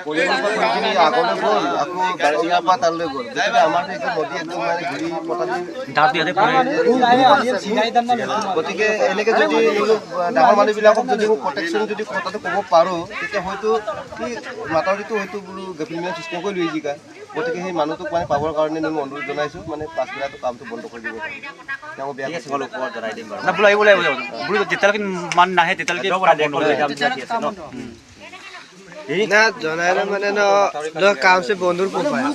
আগলৈ গ'ল আকৌ গাড়ীৰ পৰা তালৈ গ'ল গতিকে আমাৰ এইটো নদী একদম মানে ঘূৰি গতিকে এনেকৈ যদি ডাঙৰ মানুহবিলাকক যদি প্ৰটেকশ্যন যদি কথাটো ক'ব পাৰোঁ তেতিয়া হয়তো এই মাতাউৰিটো হয়তো বোলো গেপিলমেণ্ট চিষ্টেম কৰি লৈ জিকা গতিকে সেই মানুহটোক মানে পাবৰ কাৰণে মই অনুৰোধ জনাইছোঁ মানে পাছবেলাটো কামটো বন্ধ কৰি দিব তেওঁ বেয়া ওপৰত জনাই দিম বাৰু যেতিয়ালৈকে মান নাহে তেতিয়ালৈকে ना जनाएर माने न काम से बंधुर को पाया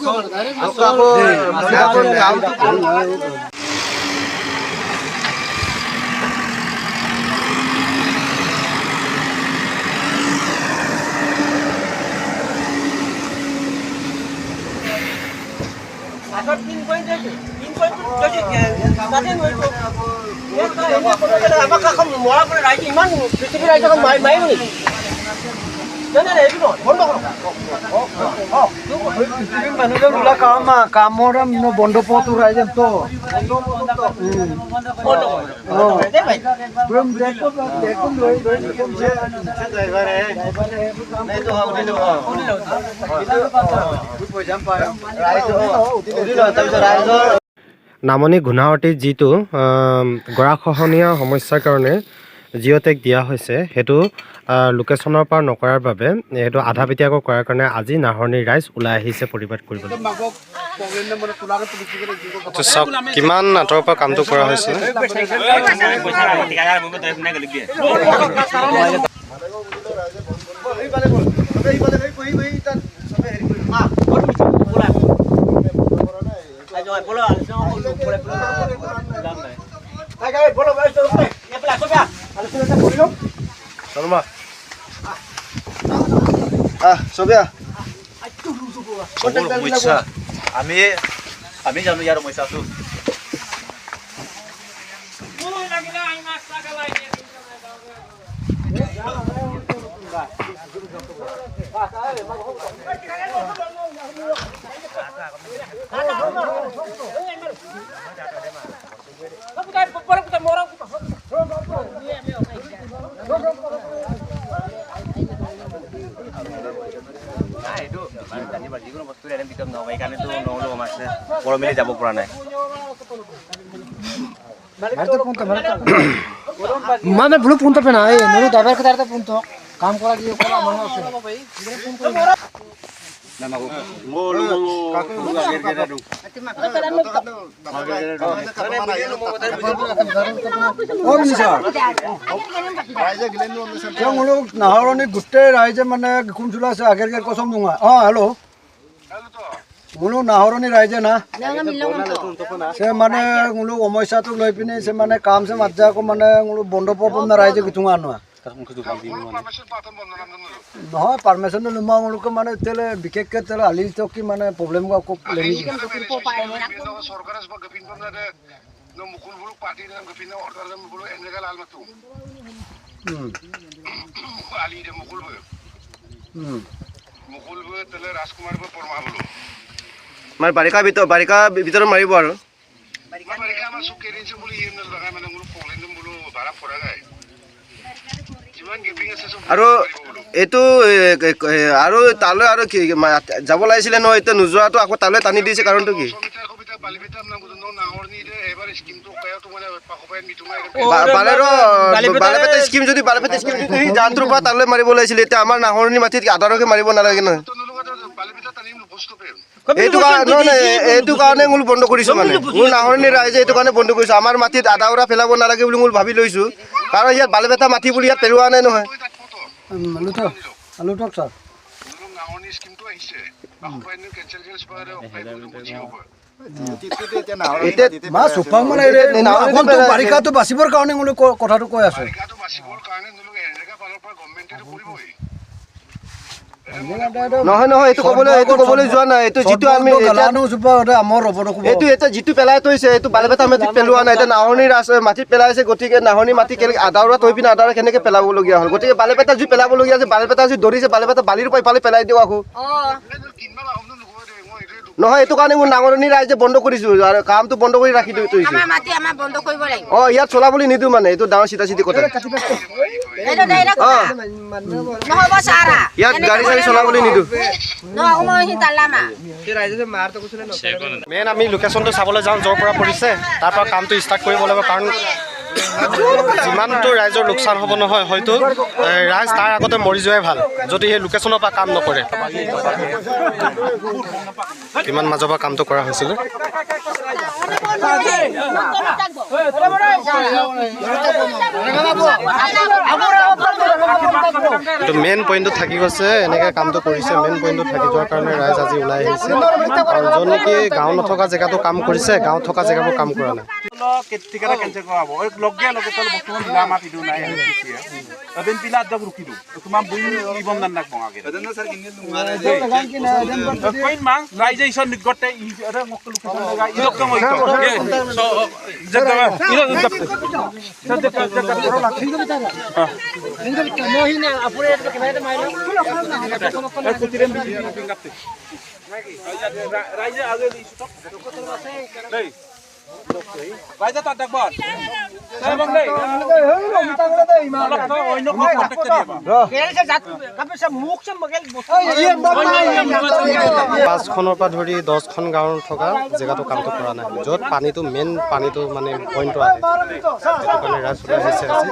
কামৰ বন্ধ পোৱাটো ৰাইজে তো নামনি ঘূনাৱতীত যিটো গৰাখহনীয়া সমস্যাৰ কাৰণে জিঅ'টেক দিয়া হৈছে সেইটো লোকেশ্যনৰ পৰা নকৰাৰ বাবে সেইটো আধাপেটীয়াকৈ কৰাৰ কাৰণে আজি নাহৰণিৰ ৰাইজ ওলাই আহিছে প্ৰতিবাদ কৰিবলৈ। চাওক কিমান আঁতৰৰ পৰা কামটো কৰা হৈছে। আমি জানো ইয়াৰ সমস্যাটো যিকোনো বস্তু ভিতৰত নহয় সেইকাৰণেতো নহ'লেও আমাৰ বৰ মিলি যাব পৰা নাই মানে blue punto pe na nuru dabar ke tarta punto काम करा दियो करा मानो আছে নাহৰণি গোটেই ৰাইজে মানে খুমচুলা আছে আগেৰ কসম দুঙা হেল্ল' মোলো নাহৰণি ৰাইজে না সে মানে মোলো সমস্যাটো লৈ পিনে সে মানে কাম সে মাজ্জাকো মানে মোলো বন্ধ পাব না ৰাইজে কিথুঙা আনোৱা নহয় পারমিশন লুমা মোলোকে মানে তেলে বিশেষকে তেলে আলি চকি মানে প্রবলেম কো লেনি সরকারের বা গপিন পন্দারে নো মুকুল বুলু পার্টি নাম গপিন অর্ডার নাম বুলু এনেগাল আলমাতু আলি রে মুকুল বু তেলে রাজকুমার বু পরমা বুলু মানে বাৰিষা ভিতৰত মাৰিব আৰু বাৰিষা আমাৰ সুকেৰিছে বুলি ইমনে লগাই মানে মুলু প্ৰবলেম বুলু ভাড়া ফৰা যায় আৰু এইটো আৰু তালৈ আৰু কি যাব লাগিছিলে ন এতিয়া নোযোৱাটো আকৌ তালৈ টানি দিছে কাৰণটো কি বালেপেটা স্কিম যদি জানটোৰ পৰা তালৈ মাৰিব লাগিছিলে এতিয়া আমাৰ নাহৰণি মাটিত আধাৰকে মাৰিব নালাগে নহয় এইটো কাৰণে মোৰ বন্ধ কৰিছো মানে মোৰ নাহৰণি ৰাইজে এইটো কাৰণে বন্ধ কৰিছো আমাৰ মাটিত আধা উৰা পেলাব নালাগে বুলি মই ভাবি লৈছো কাৰণ ইয়াত বালেপেটা মাটি বুলি ইয়াত পেলোৱা নাই নহয় বাৰিষাটো বাচিবৰ কাৰণে মোলৈ কথাটো কৈ আছে নহয় এইটো ক'বলৈ যোৱা নাই এইটো যিটো আমি এইটো এতিয়া যিটো পেলাই থৈছে এইটো বালেপেটা মাটিত পেলোৱা নাই এতিয়া নাহৰণি মাটিত পেলাইছে গতিকে নাহৰণি মাটি আধাৰা থৈ পিনে আধাৰা কেনেকৈ পেলাবলগীয়া হ'ল গতিকে বালেপেটা যি পেলাবলগীয়া আছে বালেপেটা যি ধৰিছে বালেপেটা বালিৰ পৰা ইফালে পেলাই দিওঁ আকৌ নহয় এইটো কাৰণে মোৰ নাহৰণি ৰাইজে বন্ধ কৰিছোঁ আৰু কামটো বন্ধ কৰি ৰাখি থৈছোঁ ইয়াত চলাবলৈ নিদিওঁ মানে এইটো ডাঙৰ চিধা চিধি কথা ইয়াত গাড়ী চাড়ী চলাবলৈ নিদিওঁ। মেইন আমি লোকেশ্যনটো চাবলৈ যাওঁ য'ৰ পৰা পৰিছে তাৰ পৰা কামটো ষ্টাৰ্ট কৰিব লাগিব কাৰণ যিমানটো ৰাইজৰ লোকচান হ'ব নহয় হয়তো ৰাইজ তাৰ আগতে মৰি যোৱাই ভাল যদি সেই লোকেশ্যনৰ পৰা কাম নকৰে। কিমান মাজৰ পৰা কামটো কৰা হৈছিলে তো মেইন পইণ্টটো থাকি গৈছে এনেকৈ কামটো কৰিছে মেইন পইণ্টটো থাকি যোৱাৰ কাৰণে ৰাইজ আজি ওলাই আহিছে আৰু য'ত নেকি গাঁও নথকা জেগাটো কাম কৰিছে গাঁৱত থকা জেগাবোৰ কাম কৰা নাই। ঠিকাটা কেনচেল কৰাব লগে লগে চল বৰ্তমান দিলা মাত ইদু নাই এদিন পিলা দক রুকি দু তোমার বুই ইবন দান নাক বঙাগে কইন মাং রাইজেশন নিগটে ইরে মকল লোকেশন লাগা ইদক কম হইতো সো জগা ইদক জগা জগা করো লাঠি মহিনা আপুরে ক্যামেরা মাইলো কুতিরে বিজি পিঙ্গাতে রাইজে আগে স্টপ নাই রাইজে তা দেখবান সাহেবং দেই অলপ তো অন্য কোন কন্টাক্ট দিবা গেলছে জাত কাপেছে মুখ সে মগেল পাঁচখনৰ পৰা ধৰি 10খন গাঁৱৰ থকা জেগাটো কামটো কৰা নাই য'ত পানীটো মেইন পানীটো মানে পইণ্টটো আহে সেইটো কাৰণে ৰাইজ ওলাই আহিছে আজি।